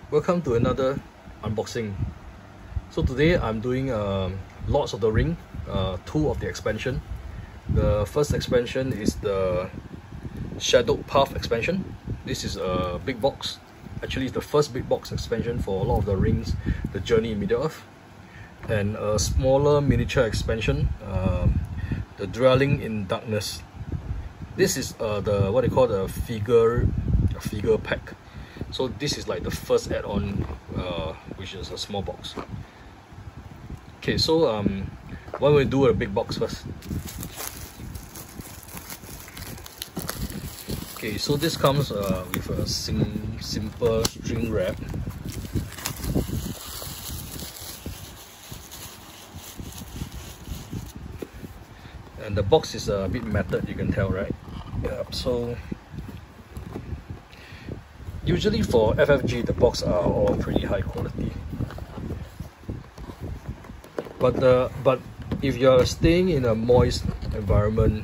Welcome to another unboxing. So today I'm doing Lords of the Ring, 2 of the expansion. The first expansion is the Shadowed Path expansion. This is a big box. Actually, it's the first big box expansion for Lord of the Rings, The Journey in Middle-earth. And a smaller miniature expansion, The Dwelling in Darkness. This is the what they call the figure pack. So this is like the first add-on, which is a small box. Okay, so why don't we do a big box first? Okay, so this comes with a simple string wrap. And the box is a bit matted, you can tell, right? Yeah, so usually for FFG, the box are all pretty high quality. But if you're staying in a moist environment,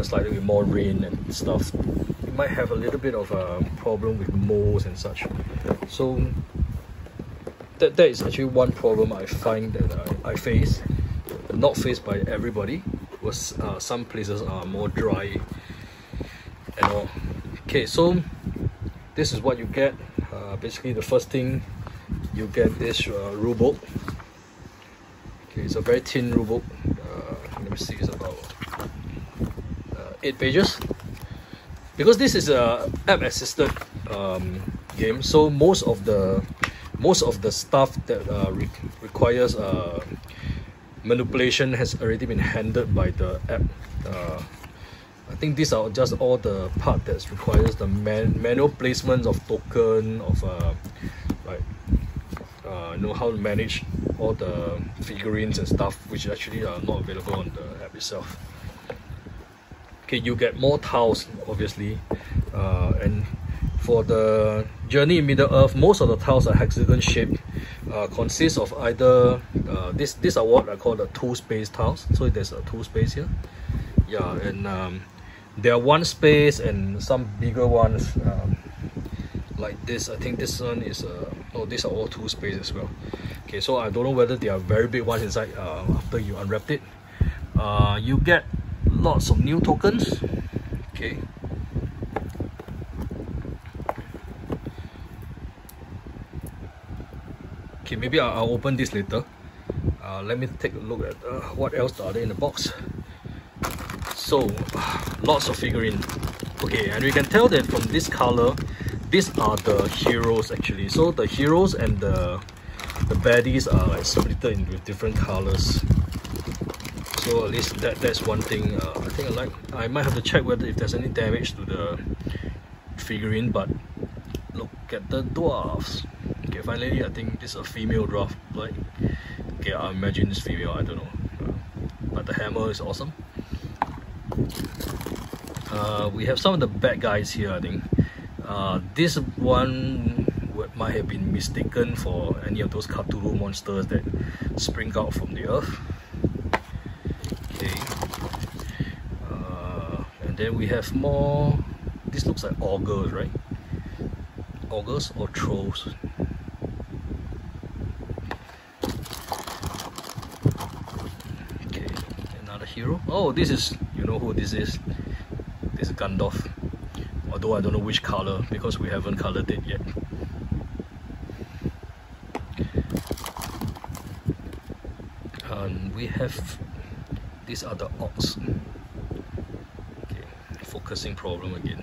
slightly with more rain and stuff, you might have a little bit of a problem with molds and such. So that is actually one problem I find that I face, not faced by everybody, was some places are more dry and all. Okay, so this is what you get. Basically, the first thing you get this rulebook. Okay, it's a very thin rulebook. Let me see, it's about 8 pages. Because this is a app-assisted game, so most of the stuff that requires manipulation has already been handled by the app. I think these are just all the part that requires the manual placements of token, of how to manage all the figurines and stuff, which actually are not available on the app itself. Okay, you get more tiles, obviously, and for the Journey in Middle-earth, most of the tiles are hexagon shaped, consists of either these are what I call the 2-space tiles. So there's a 2 space here, yeah, and there are 1 space and some bigger ones, like this. I think this one is oh, these are all 2 space as well. Okay, so I don't know whether they are very big ones inside after you unwrapped it. You get lots of new tokens. Okay, maybe I'll open this later. Let me take a look at what else are there in the box. So lots of figurine. Okay, and we can tell that from this color, these are the heroes actually. So the heroes and the baddies are like split with different colors. So at least that's one thing I think I like. I might have to check whether if there's any damage to the figurine, but look at the dwarves. Okay, finally I think this is a female dwarf, right? Okay, I imagine it's female, I don't know. But the hammer is awesome. We have some of the bad guys here, I think. This one might have been mistaken for any of those Cthulhu monsters that spring out from the earth. Okay. And then we have more. This looks like augurs, right? Augurs or trolls? Okay, another hero. Oh, this is, you know who this is? This is Gandalf. Although I don't know which color because we haven't colored it yet. And we have, these are the orcs. Okay, focusing problem again.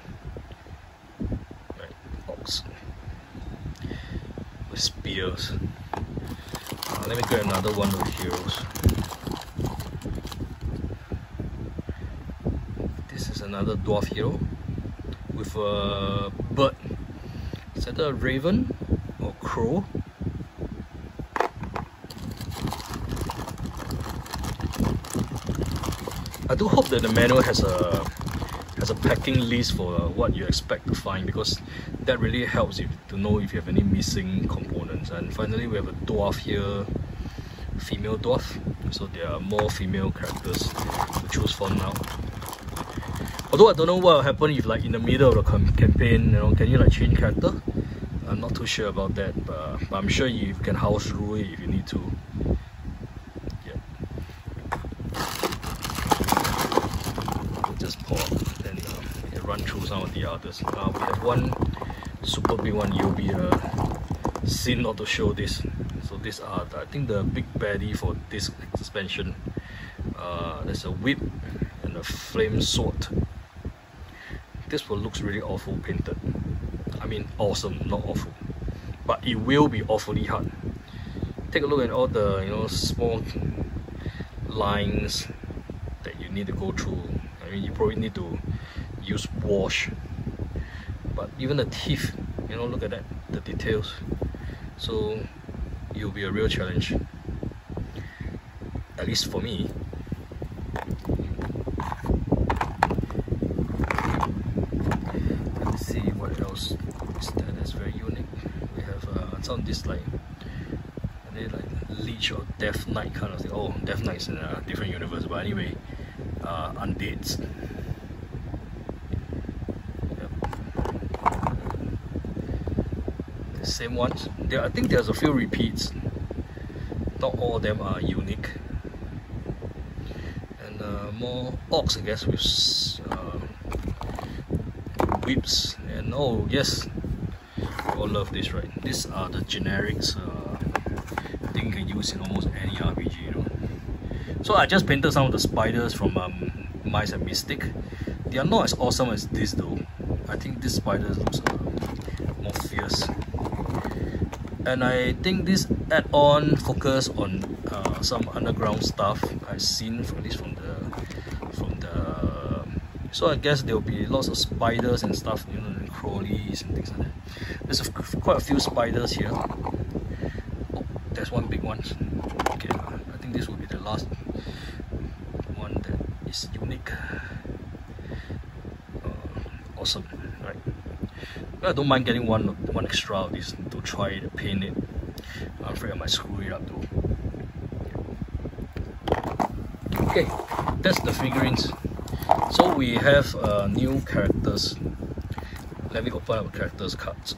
Right, orcs with spears. Let me get another one of the heroes. This is another dwarf hero with a bird. Is that a raven or crow? I do hope that the manual has a packing list for what you expect to find, because that really helps you to know if you have any missing components. And finally, we have a dwarf here, female dwarf. So there are more female characters to choose from now. Although I don't know what will happen if, like, in the middle of the campaign, can you like change character? I'm not too sure about that, but I'm sure you can house rule it if you need to. Yeah. Just pour, then we can run through some of the others. We have one super big one. You'll be sin not to show this. So these are, I think, the big baddie for this suspension. There's a whip and a flame sword. This one looks really awful painted. I mean awesome, not awful. But it will be awfully hard. Take a look at all the small lines that you need to go through. I mean, you probably need to use wash. But even the teeth, look at that, the details. So it will be a real challenge. At least for me. Let's see what else is there that's very unique. We have some of this like Leech or Death Knight kind of thing. Oh, Death Knight's in a different universe, but anyway, Undeads. Yep. The same ones. I think there's a few repeats. Not all of them are unique. And more orcs, I guess, with whips. And oh yes, you all love this, right? These are the generics. I think you can use in almost any RPG, So I just painted some of the spiders from Mice and Mystic. They are not as awesome as this though. I think this spider looks more fierce. And I think this add-on focus on some underground stuff I've seen, at least from the. So I guess there will be lots of spiders and stuff, and crawlies and things like that. There's quite a few spiders here. Oh, there's one big one. Okay, I think this will be the last one that is unique. Awesome, right? I don't mind getting one extra of this to try to paint it. I'm afraid I might screw it up though. Okay, that's the figurines. So we have new characters. Let me open up characters cards.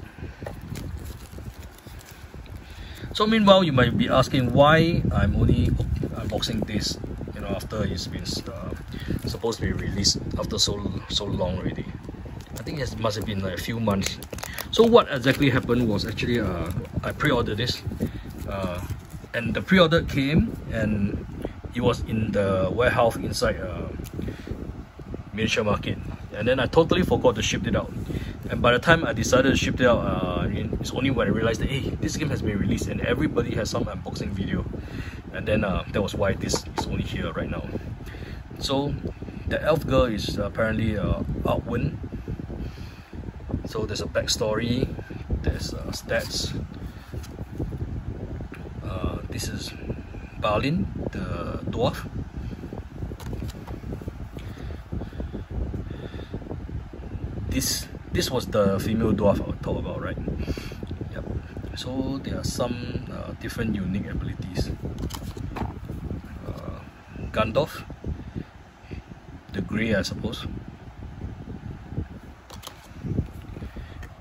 So meanwhile, you might be asking why I'm only unboxing this, after it's been supposed to be released after so long already. I think it must have been like a few months. So what exactly happened was actually I pre-ordered this, and the pre-order came and it was in the warehouse inside Miniature Market, and then I totally forgot to ship it out. And by the time I decided to ship it out, it's only when I realized that hey, this game has been released and everybody has some unboxing video, and then that was why this is only here right now. So the elf girl is apparently Outwind. So there's a backstory, there's stats. This is Balin, the dwarf. This was the female dwarf I talked about, right? Yep. So there are some different unique abilities. Gandalf, the Grey, I suppose.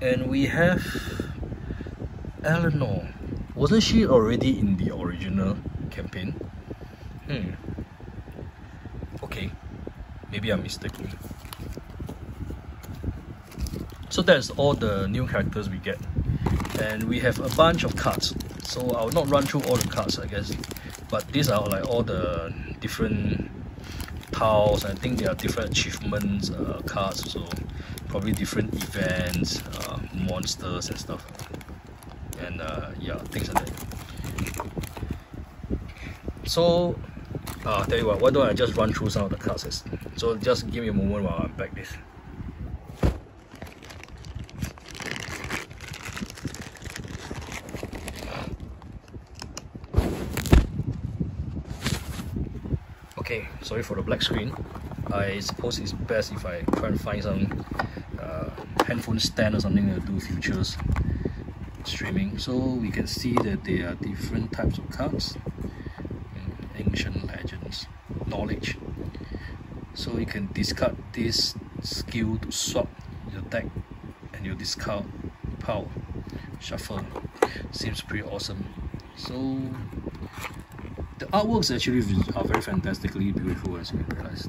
And we have Eleanor. Wasn't she already in the original campaign? Okay, maybe I'm mistaken. So that's all the new characters we get, and we have a bunch of cards. So I will not run through all the cards, I guess, but these are like all the different tiles. I think there are different achievements cards, so probably different events, monsters and stuff, and yeah, things like that. So I'll tell you what, why don't I just run through some of the cards? So just give me a moment while I unpack this. Okay, sorry for the black screen. I suppose it's best if I try and find some handphone stand or something to do futures streaming. So we can see that there are different types of cards. Ancient legends, knowledge. So you can discard this skill to swap your deck and your discard power. shuffle. Seems pretty awesome. So the artworks actually are very fantastically beautiful, as you can realize.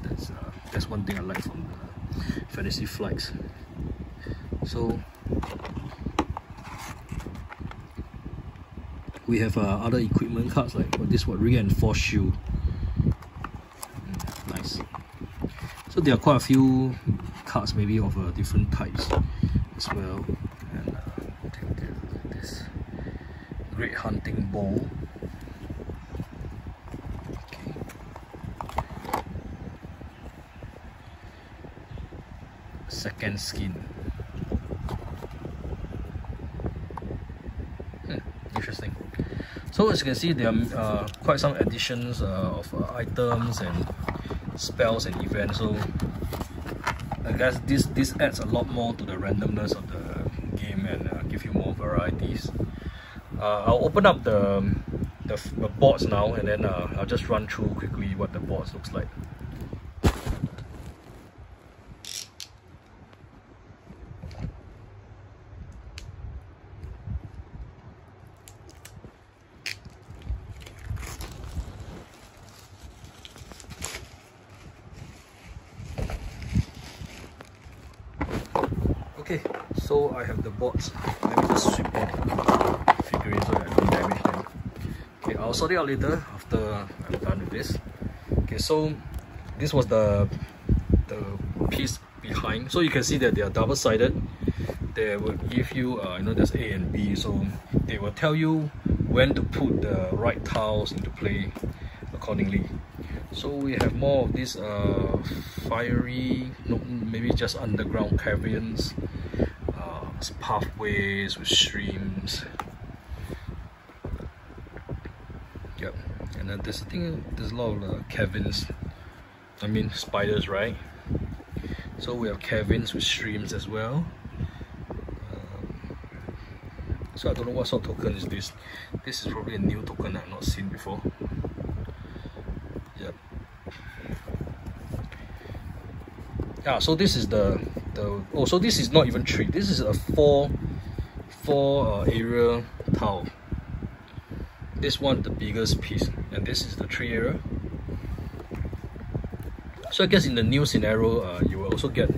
That's one thing I like from the Fantasy Flights. So we have other equipment cards like this reinforced shield. Nice. So there are quite a few cards, maybe of different types as well. And this great hunting bow. Second skin. Interesting. So as you can see, there are quite some additions of items and spells and events. So I guess this adds a lot more to the randomness of the game and give you more varieties. I'll open up the boards now, and then I'll just run through quickly what the boards looks like. Okay, so I have the boards. Let me just sweep off the figurines so that I don't damage them. Okay, I'll sort it out later after I'm done with this. Okay, so this was the piece behind. So you can see that they are double-sided. They will give you, there's A and B, so they will tell you when to put the right tiles into play accordingly. So we have more of these fiery, maybe just underground caverns, pathways with streams. Yep, and then there's a lot of caverns. I mean spiders, right? So we have caverns with streams as well. So I don't know what sort of token is this. This is probably a new token I've not seen before. Yep. Yeah, so this is so this is not even 3. This is a 4 area tile. This one the biggest piece, and this is the 3 area. So I guess in the new scenario, you will also get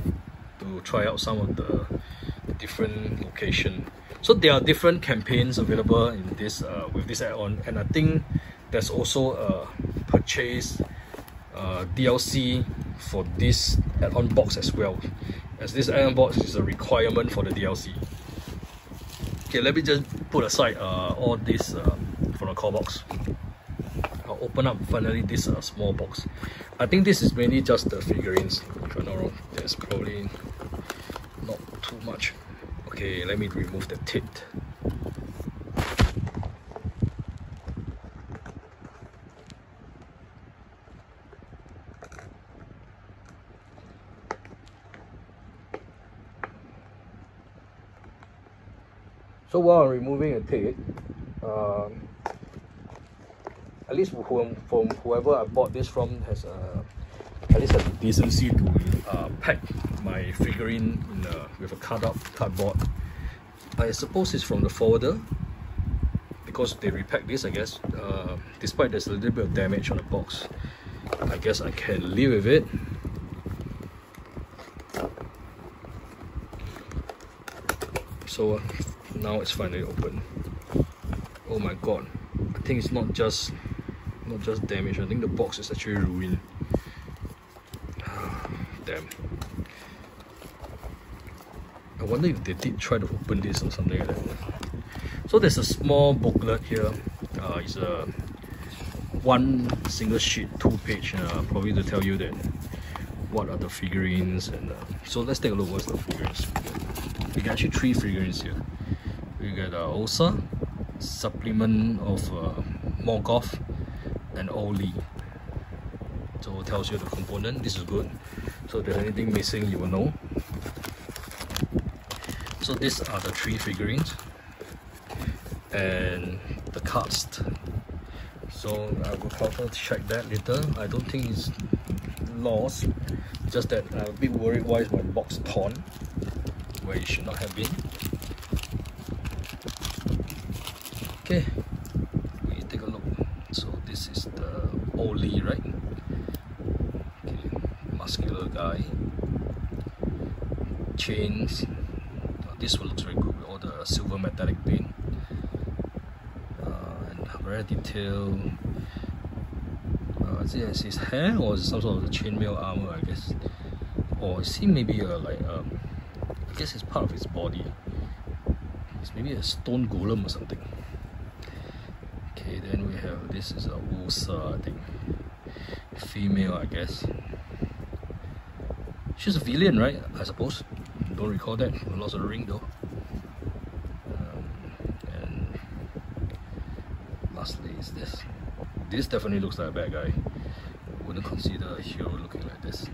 to try out some of the different location. So there are different campaigns available in this with this add-on, and I think there's also a purchase DLC for this add-on box as well, as this add-on box is a requirement for the DLC. Okay, let me just put aside all this from the core box. I'll open up finally this small box. I think this is mainly just the figurines, if I'm not wrong. There's probably not too much. Okay, let me remove the tip. So while I'm removing a tape, at least from whoever I bought this from has at least has the decency to pack my figurine with a cardboard. I suppose it's from the forwarder, because they repacked this, I guess. Despite there's a little bit of damage on the box, I guess I can live with it. So now it's finally open. Oh my god, I think it's not just damage. I think the box is actually ruined. Damn. I wonder if they did try to open this or something like that. So there's a small booklet here. It's a one single sheet, 2-page, probably to tell you that what are the figurines. And so let's take a look. What's the figurines? We got actually 3 figurines here. We got Osa, supplement of Morgoth, and Oli. So it tells you the component. This is good. So if there's anything missing, you will know. So these are the 3 figurines and the cast. So I will counter check that later. I don't think it's lost, just that I'm a bit worried why is my box torn where it should not have been. Okay, we take a look. So this is the Oli, right? Okay, muscular guy. Chains. This one looks very good with all the silver metallic paint. And very detailed. Is it his hair or is it some sort of chainmail armor, I guess? Or is he maybe I guess it's part of his body. It's maybe a stone golem or something. Okay, then we have, this is a Ursa, I think. Female, I guess. She's a villain, right? I suppose. Don't recall that from Lord of the Ring though. And lastly is this. This definitely looks like a bad guy. Wouldn't consider a hero looking like this.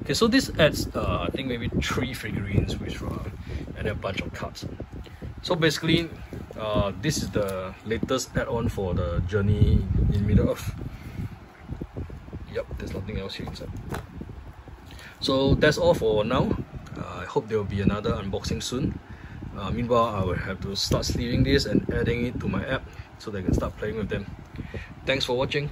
Okay, so this adds I think maybe 3 figurines which and a bunch of cards. So basically this is the latest add-on for the Journey in Middle-earth. Yep, there's nothing else here inside. So that's all for now. I hope there will be another unboxing soon. Meanwhile, I will have to start sleeving this and adding it to my app so that I can start playing with them. Thanks for watching.